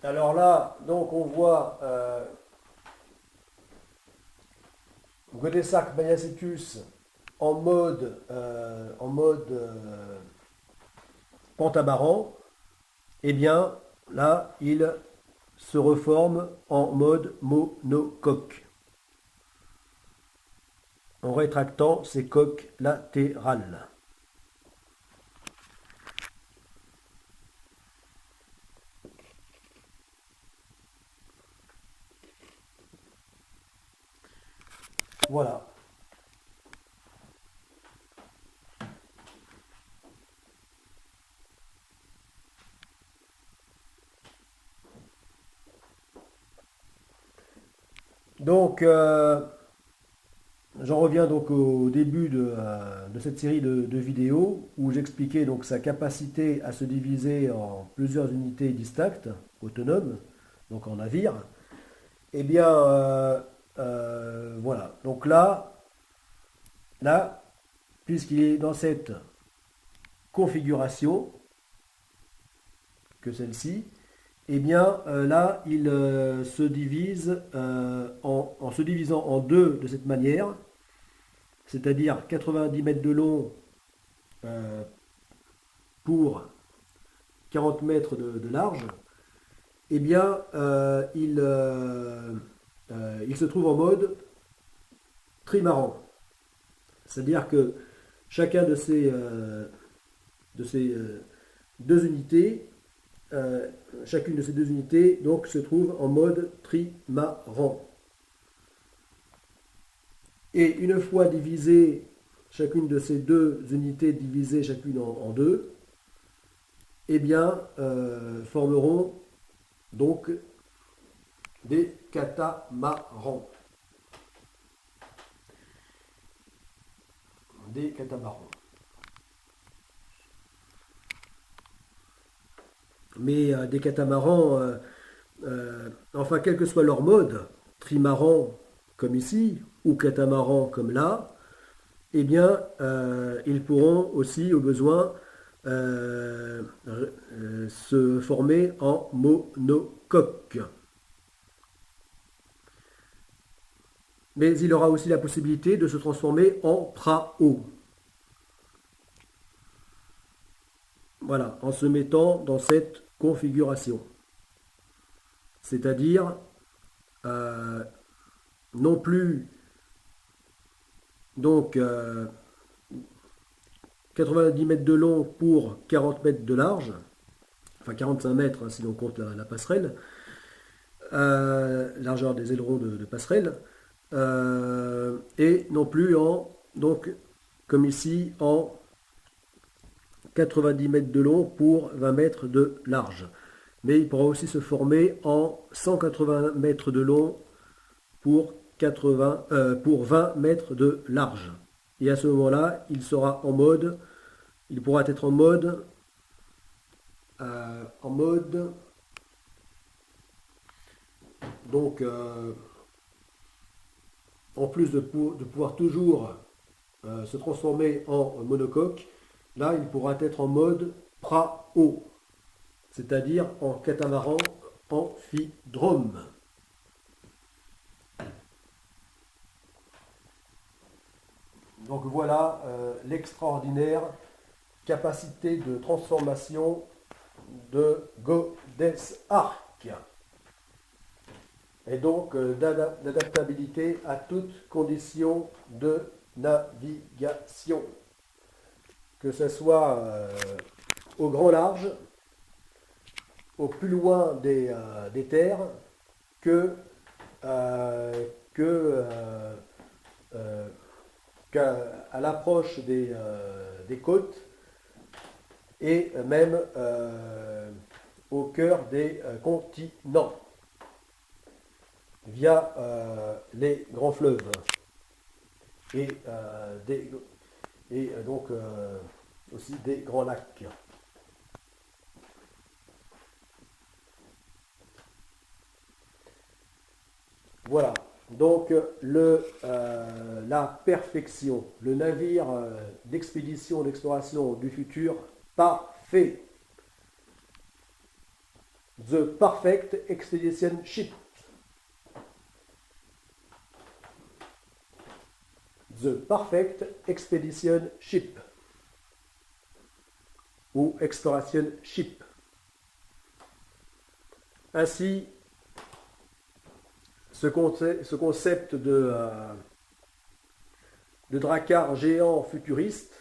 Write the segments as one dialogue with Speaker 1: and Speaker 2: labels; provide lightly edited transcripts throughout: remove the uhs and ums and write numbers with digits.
Speaker 1: Alors là, donc on voit Godessac Magnasicus en mode Pentabaran. Eh bien, là, il se reforme en mode monocoque, en rétractant ses coques latérales. Voilà. Donc, j'en reviens donc au début de cette série de vidéos où j'expliquais donc sa capacité à se diviser en plusieurs unités distinctes, autonomes, donc en navire. Eh bien, voilà. Donc là, puisqu'il est dans cette configuration que celle-ci, eh bien là, il se divise en se divisant en deux de cette manière, c'est-à-dire 90 mètres de long euh, pour 40 mètres de large. Eh bien, il se trouve en mode trimaran. C'est-à-dire que chacun de ces deux unités, chacune de ces deux unités donc, se trouve en mode trimaran. Et une fois divisé, chacune de ces deux unités divisées chacune en deux, eh bien, formeront donc des catamarans. Des catamarans. Mais des catamarans, enfin, quel que soit leur mode, trimaran comme ici, ou catamaran comme là, eh bien, ils pourront aussi, au besoin, se former en monocoque. Mais il aura aussi la possibilité de se transformer en prao. Voilà, en se mettant dans cette configuration. C'est-à-dire, non plus donc 90 mètres de long pour 40 mètres de large, enfin 45 mètres hein, si l'on compte la passerelle, largeur des ailerons de passerelle, et non plus donc, comme ici, en 90 mètres de long pour 20 mètres de large. Mais il pourra aussi se former en 180 mètres de long pour 20 mètres de large. Et à ce moment-là, il pourra être en mode, donc, en plus de pouvoir toujours se transformer en monocoque, là, il pourra être en mode prao, c'est-à-dire en catamaran amphidrome. Donc voilà l'extraordinaire capacité de transformation de Godess-Arc et donc d'adaptabilité à toutes conditions de navigation, que ce soit au grand large, au plus loin des terres, que, euh, que qu'à l'approche des côtes et même au cœur des continents via les grands fleuves et, donc aussi des grands lacs. Voilà, donc la perfection, le navire d'expédition, d'exploration du futur parfait. The Perfect Expedition Ship. The Perfect Expedition Ship. Ou Exploration Ship. Ainsi, ce concept de dracar géant futuriste,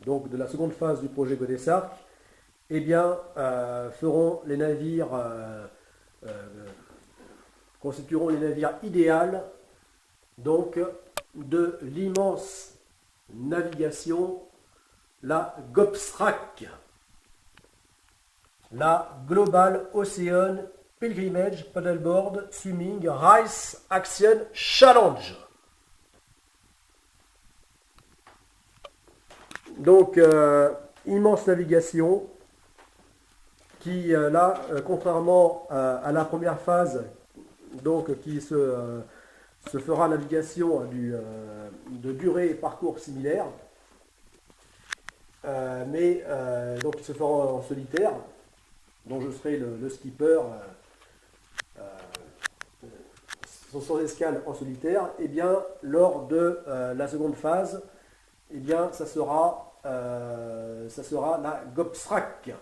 Speaker 1: donc de la seconde phase du projet Godessart, eh bien, feront les navires, constitueront les navires idéaux donc de l'immense navigation, la GOPSRAC, la Global Ocean Pilgrimage Paddleboard Swimming Race Action Challenge. Donc, immense navigation qui, là, contrairement à la première phase, donc qui se fera navigation de durée et parcours similaires, mais donc il se fera en solitaire, dont je serai le skipper, sans escale en solitaire. Et bien lors de la seconde phase, et bien ça sera la GOPSRAC,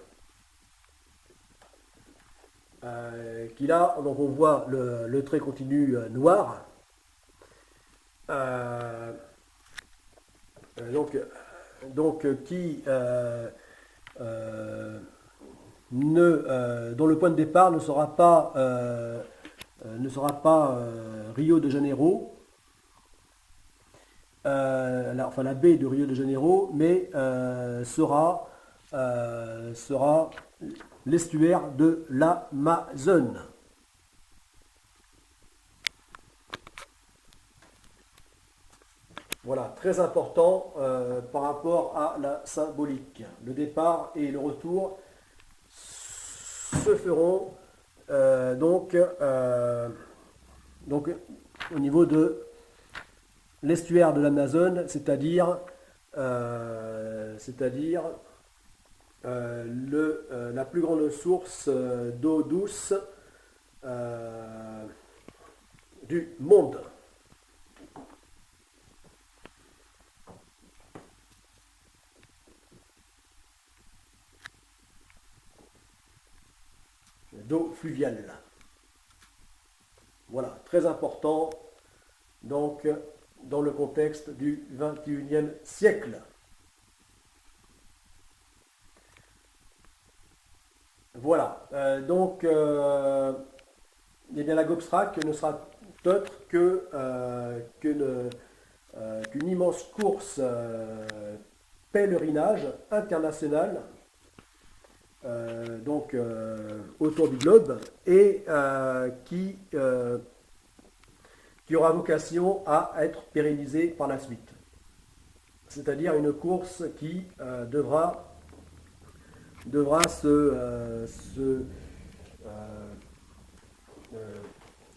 Speaker 1: qui là, donc on voit le trait continu noir. Qui dont le point de départ ne sera pas Rio de Janeiro, la baie de Rio de Janeiro, mais sera l'estuaire de l'Amazone. Voilà, très important par rapport à la symbolique. Le départ et le retour se feront donc au niveau de l'estuaire de l'Amazone, c'est-à-dire la plus grande source d'eau douce du monde. D'eau fluviale. Voilà, très important, donc, dans le contexte du XXIe siècle. Voilà, eh bien, la GOPSRAC ne sera autre qu'une immense course pèlerinage international, autour du globe, et qui aura vocation à être pérennisée par la suite. C'est-à-dire une course qui devra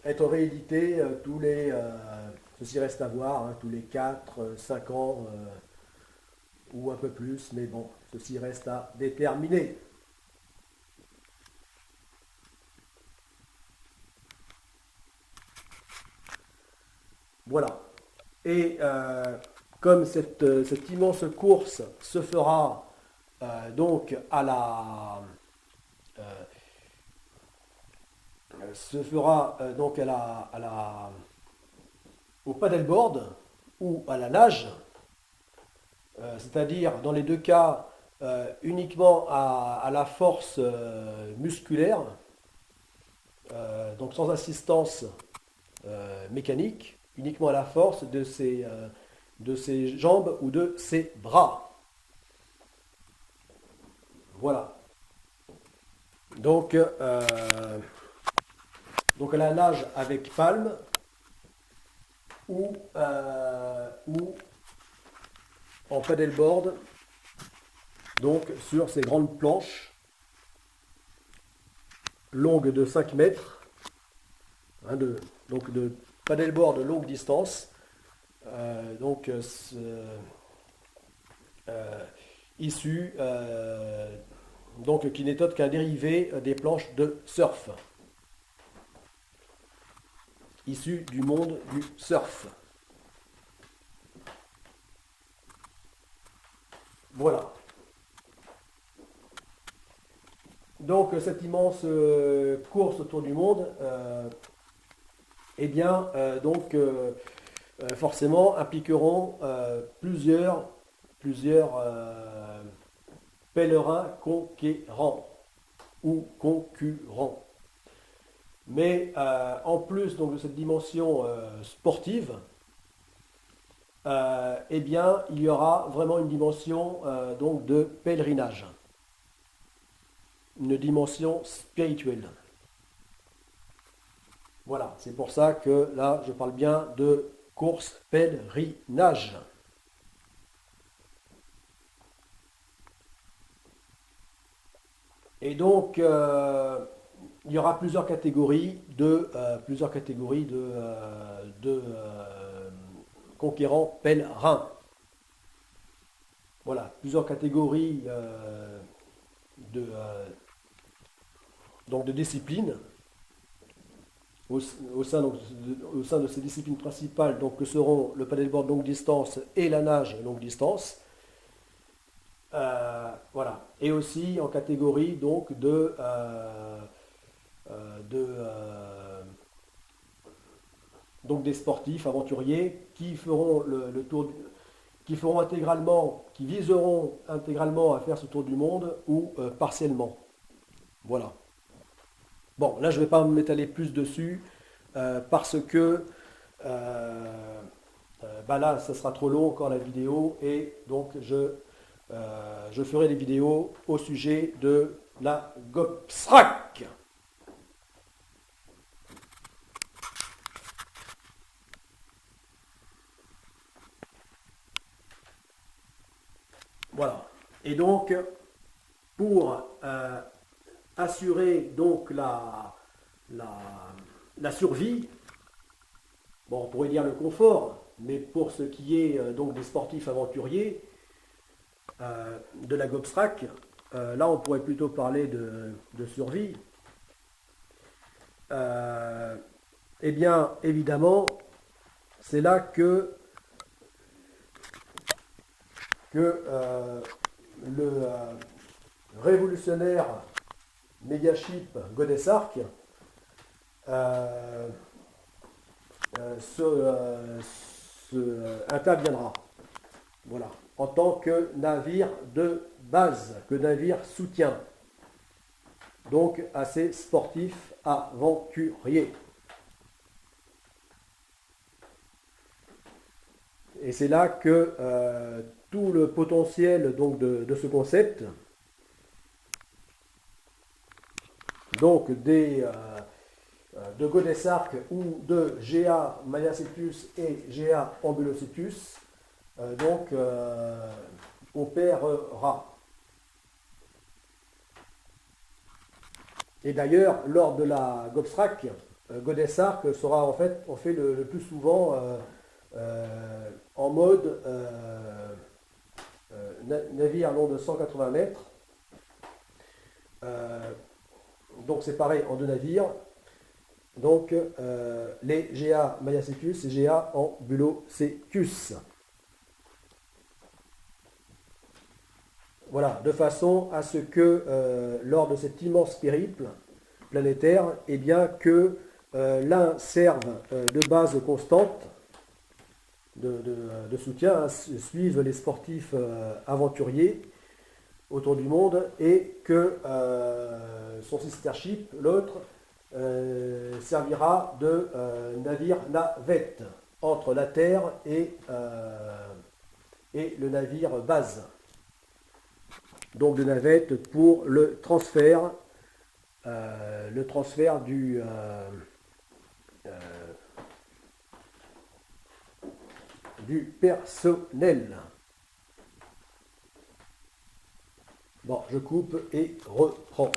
Speaker 1: être rééditée tous les, ceci reste à voir, hein, tous les 4-5 ans ou un peu plus, mais bon, ceci reste à déterminer. Voilà. Et comme cette immense course se fera donc au paddleboard ou à la nage, c'est-à-dire dans les deux cas uniquement à la force musculaire, donc sans assistance mécanique, uniquement à la force de ses jambes ou de ses bras. Voilà. Donc à la nage avec palme ou en paddleboard, donc sur ces grandes planches longues de 5 mètres, hein, de paddleboard de longue distance, issu donc qui n'est autre qu'un dérivé des planches de surf, issu du monde du surf. Voilà. Donc cette immense course autour du monde, eh bien, forcément impliqueront plusieurs pèlerins conquérants ou concurrents. Mais en plus donc, de cette dimension sportive, eh bien, il y aura vraiment une dimension donc de pèlerinage, une dimension spirituelle. Voilà, c'est pour ça que là, je parle bien de course pèlerinage. Et donc, il y aura plusieurs catégories de conquérants pèlerins. Voilà, plusieurs catégories donc de disciplines au sein de ces disciplines principales, donc, que seront le paddleboard longue distance et la nage longue distance. Voilà. Et aussi en catégorie donc donc des sportifs aventuriers qui feront le tour, qui viseront intégralement à faire ce tour du monde ou partiellement. Voilà. Bon, là je ne vais pas m'étaler plus dessus parce que là ça sera trop long encore la vidéo et donc je ferai des vidéos au sujet de la GOPSRAC. Voilà. Et donc, pour assurer donc la survie, bon, on pourrait dire le confort, mais pour ce qui est donc des sportifs aventuriers de la GOPSRAC, là on pourrait plutôt parler de survie. Eh bien, évidemment, c'est là que le révolutionnaire Megaship Godesark interviendra. Voilà, en tant que navire de base, que navire soutien, donc à ces sportifs aventuriers. Et c'est là que tout le potentiel donc, de ce concept, donc de Godesark ou de GA Mayacetus et GA Ambulocetus, opérera. Et d'ailleurs, lors de la GOPSRAC, Godesark sera en fait, on fait le plus souvent en mode navire long de 180 mètres, donc séparé en deux navires, donc les GA Mayacetus et GA Ambulocetus. Voilà, de façon à ce que lors de cet immense périple planétaire, eh bien que l'un serve de base constante de soutien, hein, suivent les sportifs aventuriers autour du monde et que son sister ship, l'autre, servira de navire navette entre la Terre et le navire base. Donc de navette pour le transfert du personnel. Bon, je coupe et reprends.